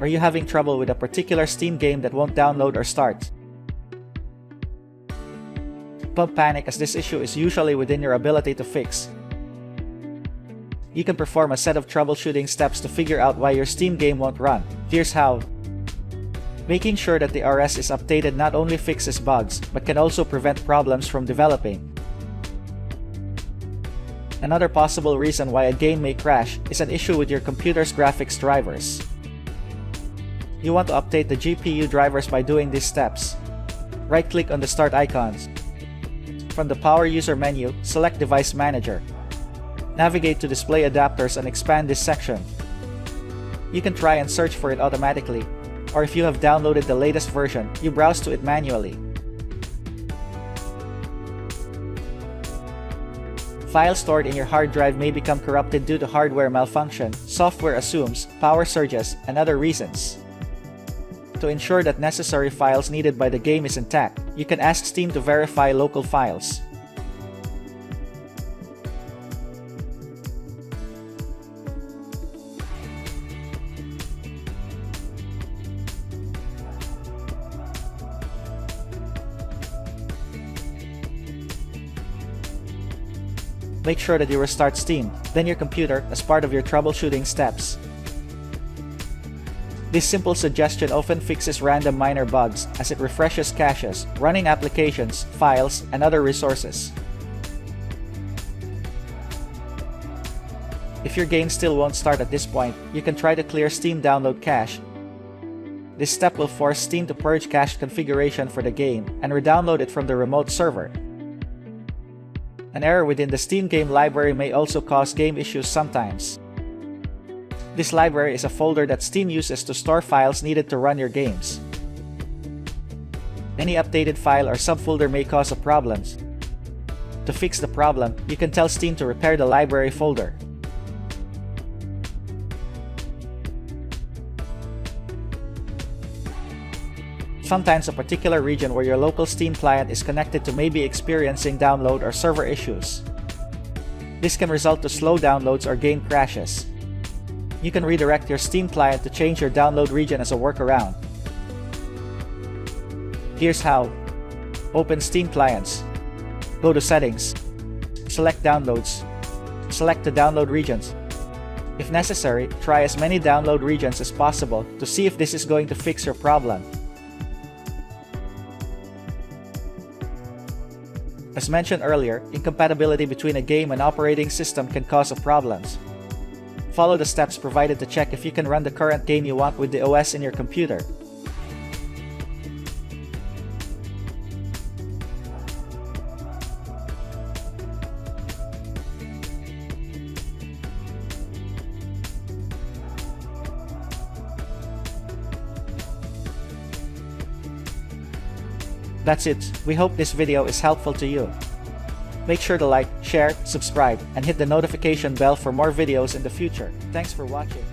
Are you having trouble with a particular Steam game that won't download or start? Don't panic, as this issue is usually within your ability to fix. You can perform a set of troubleshooting steps to figure out why your Steam game won't run. Here's how. Making sure that the RS is updated not only fixes bugs, but can also prevent problems from developing. Another possible reason why a game may crash is an issue with your computer's graphics drivers. You want to update the GPU drivers by doing these steps. Right-click on the Start icons. From the Power User menu, select Device Manager. Navigate to Display Adapters and expand this section. You can try and search for it automatically, or if you have downloaded the latest version, you browse to it manually. Files stored in your hard drive may become corrupted due to hardware malfunction, software assumes, power surges, and other reasons. To ensure that necessary files needed by the game is intact, you can ask Steam to verify local files. Make sure that you restart Steam, then your computer, as part of your troubleshooting steps. This simple suggestion often fixes random minor bugs, as it refreshes caches, running applications, files, and other resources. If your game still won't start at this point, you can try to clear Steam download cache. This step will force Steam to purge cache configuration for the game and re-download it from the remote server. An error within the Steam game library may also cause game issues sometimes. This library is a folder that Steam uses to store files needed to run your games. Any updated file or subfolder may cause a problem. To fix the problem, you can tell Steam to repair the library folder. Sometimes a particular region where your local Steam client is connected to may be experiencing download or server issues. This can result to slow downloads or game crashes. You can redirect your Steam client to change your download region as a workaround. Here's how. Open Steam Clients. Go to Settings. Select Downloads. Select the download regions. If necessary, try as many download regions as possible to see if this is going to fix your problem. As mentioned earlier, incompatibility between a game and operating system can cause problems. Follow the steps provided to check if you can run the current game you want with the OS in your computer. That's it. We hope this video is helpful to you. Make sure to like, share, subscribe, and hit the notification bell for more videos in the future. Thanks for watching.